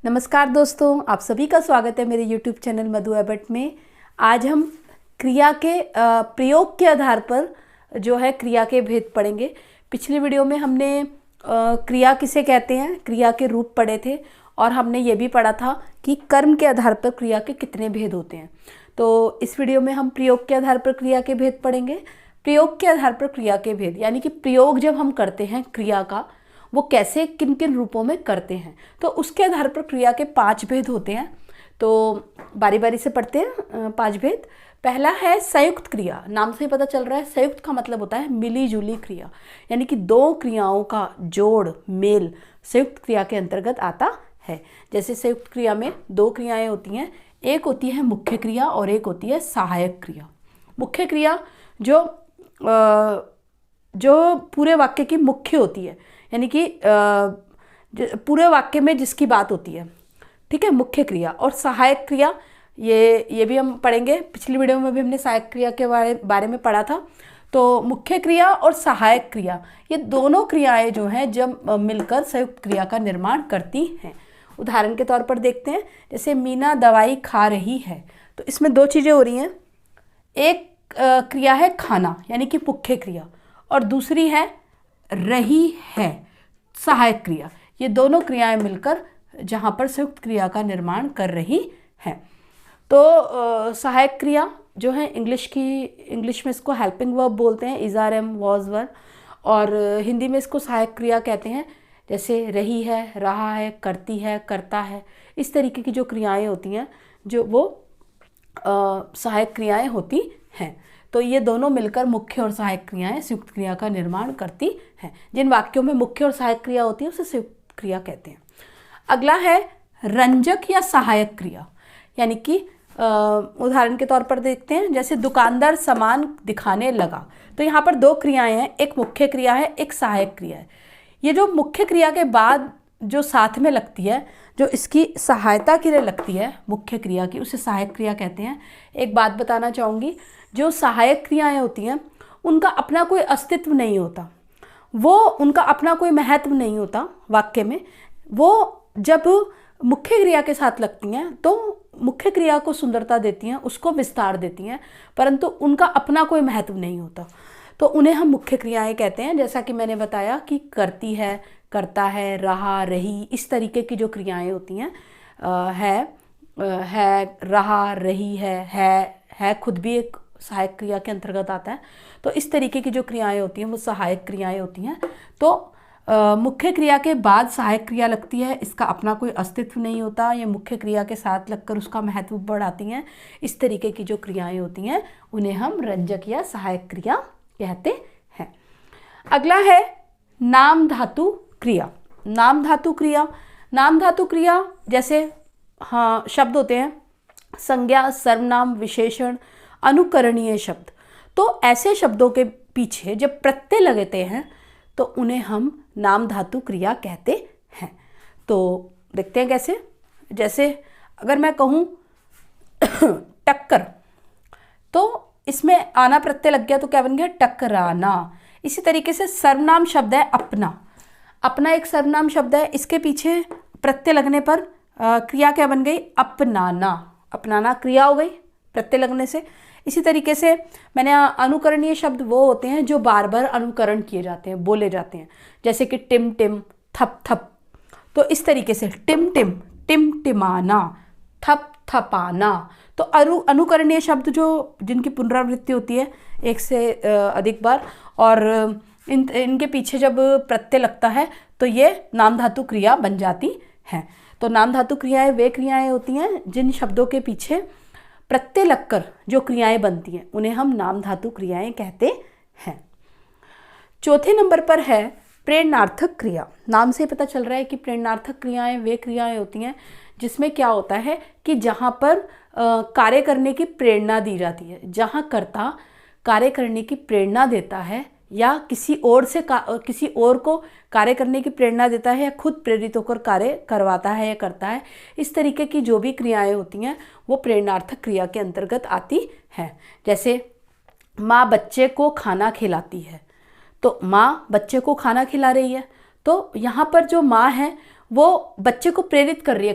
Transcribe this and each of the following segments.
नमस्कार दोस्तों, आप सभी का स्वागत है मेरे YouTube चैनल मधु एबट में। आज हम क्रिया के प्रयोग के आधार पर जो है क्रिया के भेद पढ़ेंगे। पिछले वीडियो में हमने क्रिया किसे कहते हैं, क्रिया के रूप पढ़े थे और हमने ये भी पढ़ा था कि कर्म के आधार पर क्रिया के कितने भेद होते हैं। तो इस वीडियो में हम प्रयोग के आधार पर क्रिया के भेद पढ़ेंगे। प्रयोग के आधार पर क्रिया के भेद यानी कि प्रयोग जब हम करते हैं क्रिया का, वो कैसे किन किन रूपों में करते हैं, तो उसके आधार पर क्रिया के 5 भेद होते हैं। तो बारी बारी से पढ़ते हैं 5 भेद। पहला है संयुक्त क्रिया। नाम से ही पता चल रहा है, संयुक्त का मतलब होता है मिली जुली क्रिया, यानी कि 2 क्रियाओं का जोड़ मेल संयुक्त क्रिया के अंतर्गत आता है। जैसे संयुक्त क्रिया में 2 क्रियाएं होती हैं, एक होती है मुख्य क्रिया और एक होती है सहायक क्रिया। मुख्य क्रिया जो पूरे वाक्य की मुख्य होती है, यानी कि पूरे वाक्य में जिसकी बात होती है, ठीक है, मुख्य क्रिया। और सहायक क्रिया ये भी हम पढ़ेंगे। पिछली वीडियो में भी हमने सहायक क्रिया के बारे में पढ़ा था। तो मुख्य क्रिया और सहायक क्रिया, ये दोनों क्रियाएं जो हैं जब मिलकर संयुक्त क्रिया का निर्माण करती हैं। उदाहरण के तौर पर देखते हैं, जैसे मीना दवाई खा रही है, तो इसमें 2 चीज़ें हो रही हैं। एक क्रिया है खाना यानी कि मुख्य क्रिया, और दूसरी है रही है सहायक क्रिया। ये दोनों क्रियाएं मिलकर जहाँ पर संयुक्त क्रिया का निर्माण कर रही हैं। तो सहायक क्रिया जो है इंग्लिश में इसको हेल्पिंग वर्ब बोलते हैं, is are am was were, और हिंदी में इसको सहायक क्रिया कहते हैं। जैसे रही है, रहा है, करती है, करता है, इस तरीके की जो क्रियाएं होती हैं जो वो सहायक क्रियाएं होती हैं। तो ये दोनों मिलकर मुख्य और सहायक क्रियाएं संयुक्त क्रिया का निर्माण करती हैं। जिन वाक्यों में मुख्य और सहायक क्रिया होती है उसे संयुक्त क्रिया कहते हैं। अगला है रंजक या सहायक क्रिया, यानी कि उदाहरण के तौर पर देखते हैं, जैसे दुकानदार सामान दिखाने लगा। तो यहाँ पर 2 क्रियाएं हैं, एक मुख्य क्रिया है, एक सहायक क्रिया है। ये जो मुख्य क्रिया के बाद जो साथ में लगती है, जो इसकी सहायता के लिए लगती है मुख्य क्रिया की, उसे सहायक क्रिया कहते हैं। एक बात बताना चाहूँगी, जो सहायक क्रियाएं होती हैं उनका अपना कोई अस्तित्व नहीं होता, वो उनका अपना कोई महत्व नहीं होता वाक्य में। वो जब मुख्य क्रिया के साथ लगती हैं तो मुख्य क्रिया को सुंदरता देती हैं, उसको विस्तार देती हैं, परंतु उनका अपना कोई महत्व नहीं होता। तो उन्हें हम मुख्य क्रियाएं कहते हैं। जैसा कि मैंने बताया कि करती है, करता है, रहा, रही, इस तरीके की जो क्रियाएं होती हैं, है, रहा, रही है खुद भी एक सहायक क्रिया के अंतर्गत आता है। तो इस तरीके की जो क्रियाएं होती हैं वो सहायक क्रियाएं होती हैं। तो मुख्य क्रिया के बाद सहायक क्रिया लगती है, इसका अपना कोई अस्तित्व नहीं होता, ये मुख्य क्रिया के साथ लगकर उसका महत्व बढ़ाती हैं। इस तरीके की जो क्रियाएं होती हैं उन्हें हम रंजक या सहायक क्रिया कहते हैं। अगला है नाम धातु क्रिया। नाम धातु क्रिया, नाम धातु क्रिया जैसे शब्द होते हैं संज्ञा, सर्वनाम, विशेषण, अनुकरणीय शब्द। तो ऐसे शब्दों के पीछे जब प्रत्यय लगते हैं तो उन्हें हम नाम धातु क्रिया कहते हैं। तो देखते हैं कैसे। जैसे अगर मैं कहूँ टक्कर, तो इसमें आना प्रत्यय लग गया तो क्या बन गया, टकराना। इसी तरीके से सर्वनाम शब्द है अपना, अपना एक सर्वनाम शब्द है, इसके पीछे प्रत्यय लगने पर क्रिया क्या बन गई, अपनाना। अपनाना क्रिया हो गई प्रत्यय लगने से। इसी तरीके से मैंने अनुकरणीय शब्द वो होते हैं जो बार बार अनुकरण किए जाते हैं, बोले जाते हैं, जैसे कि टिम टिम, थप थप। तो इस तरीके से टिम टिम, टिम टिमाना, थप थपाना। तो अनुकरणीय शब्द जो जिनकी पुनरावृत्ति होती है एक से अधिक बार, और इनके पीछे जब प्रत्यय लगता है तो ये नाम धातु क्रिया बन जाती हैं। तो नाम धातु क्रियाएं वे क्रियाएं होती हैं जिन शब्दों के पीछे प्रत्यय लगकर जो क्रियाएं बनती हैं उन्हें हम नाम धातु क्रियाएं कहते हैं। चौथे नंबर पर है प्रेरणार्थक क्रिया। नाम से पता चल रहा है कि प्रेरणार्थक क्रियाएं वे क्रियाएं होती हैं जिसमें क्या होता है कि जहाँ पर कार्य करने की प्रेरणा दी जाती है, जहाँ कर्ता कार्य करने की प्रेरणा देता है या किसी और को कार्य करने की प्रेरणा देता है या खुद प्रेरित होकर कार्य करवाता है या करता है। इस तरीके की जो भी क्रियाएं होती हैं वो प्रेरणार्थक क्रिया के अंतर्गत आती हैं। जैसे माँ बच्चे को खाना खिलाती है, तो माँ बच्चे को खाना खिला रही है, तो यहाँ पर जो माँ है वो बच्चे को प्रेरित कर रही है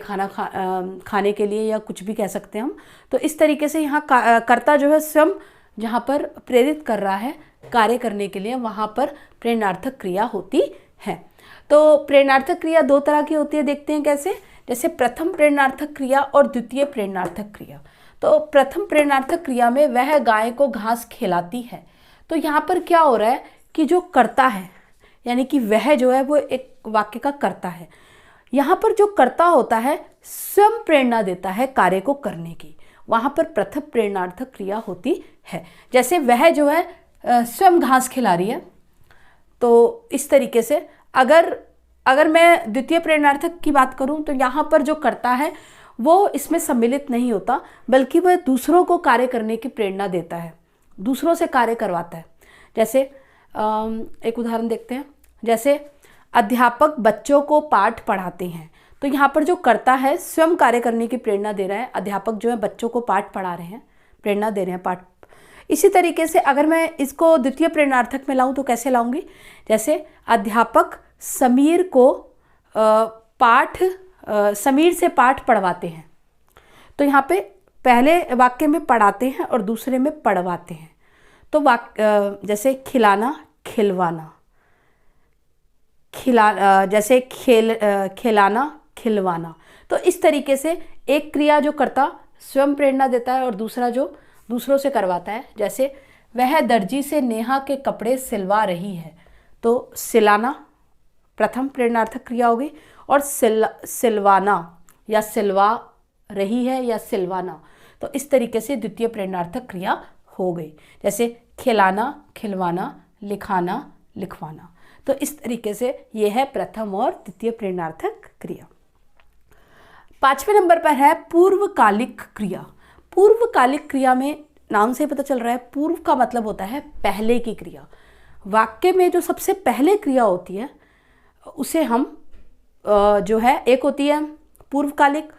खाने के लिए, या कुछ भी कह सकते हैं हम। तो इस तरीके से यहाँ कर्ता जो है स्वयं जहाँ पर प्रेरित कर रहा है कार्य करने के लिए, वहाँ पर प्रेरणार्थक क्रिया होती है। तो प्रेरणार्थक क्रिया दो तरह की होती है, देखते हैं कैसे। जैसे प्रथम प्रेरणार्थक क्रिया और द्वितीय प्रेरणार्थक क्रिया। तो प्रथम प्रेरणार्थक क्रिया में वह गाय को घास खिलाती है। तो यहाँ पर क्या हो रहा है कि जो कर्ता है, यानी कि वह जो है वो एक वाक्य का कर्ता है। यहाँ पर जो कर्ता होता है स्वयं प्रेरणा देता है कार्य को करने की, वहाँ पर प्रथम प्रेरणार्थक क्रिया होती है। जैसे वह जो है स्वयं घास खिला रही है, तो इस तरीके से अगर मैं द्वितीय प्रेरणार्थक की बात करूं तो यहाँ पर जो कर्ता है वो इसमें सम्मिलित नहीं होता, बल्कि वह दूसरों को कार्य करने की प्रेरणा देता है, दूसरों से कार्य करवाता है। जैसे एक उदाहरण देखते हैं। जैसे अध्यापक बच्चों को पाठ पढ़ाते हैं, तो यहाँ पर जो कर्ता है स्वयं कार्य करने की प्रेरणा दे रहा है। अध्यापक जो है बच्चों को पाठ पढ़ा रहे हैं, प्रेरणा दे रहे हैं पाठ। इसी तरीके से अगर मैं इसको द्वितीय प्रेरणार्थक में लाऊं तो कैसे लाऊंगी? जैसे अध्यापक समीर को समीर से पाठ पढ़वाते हैं, तो यहाँ पे पहले वाक्य में पढ़ाते हैं और दूसरे में पढ़वाते हैं। तो जैसे खिलाना खिलवाना, जैसे खिलाना खिलवाना। तो इस तरीके से एक क्रिया जो कर्ता स्वयं प्रेरणा देता है और दूसरा जो दूसरों से करवाता है। जैसे वह दर्जी से नेहा के कपड़े सिलवा रही है, तो सिलाना प्रथम प्रेरणार्थक क्रिया होगी, और सिलवाना या सिलवा रही है या सिलवाना, तो इस तरीके से द्वितीय प्रेरणार्थक क्रिया हो गई। जैसे खिलाना खिलवाना, लिखाना लिखवाना। तो इस तरीके से यह है प्रथम और द्वितीय प्रेरणार्थक क्रिया। 5वें नंबर पर है पूर्वकालिक क्रिया। पूर्वकालिक क्रिया में नाम से पता चल रहा है, पूर्व का मतलब होता है पहले की क्रिया। वाक्य में जो सबसे पहले क्रिया होती है उसे हम जो है, एक होती है पूर्वकालिक,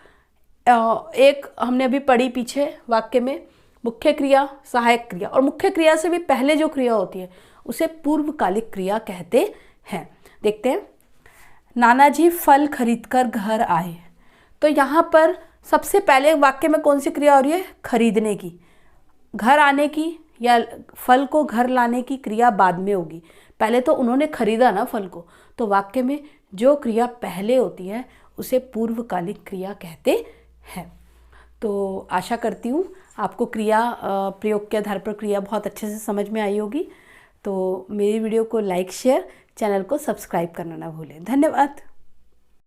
एक हमने अभी पढ़ी पीछे वाक्य में मुख्य क्रिया, सहायक क्रिया, और मुख्य क्रिया से भी पहले जो क्रिया होती है उसे पूर्वकालिक क्रिया कहते हैं। देखते हैं। नानाजी फल खरीदकर घर आए। तो यहाँ पर सबसे पहले वाक्य में कौन सी क्रिया हो रही है? खरीदने की। घर आने की या फल को घर लाने की क्रिया बाद में होगी, पहले तो उन्होंने खरीदा ना फल को। तो वाक्य में जो क्रिया पहले होती है उसे पूर्वकालिक क्रिया कहते हैं। तो आशा करती हूँ आपको क्रिया प्रयोग के आधार पर क्रिया बहुत अच्छे से समझ में आई होगी। तो मेरी वीडियो को लाइक शेयर, चैनल को सब्सक्राइब करना ना भूलें। धन्यवाद।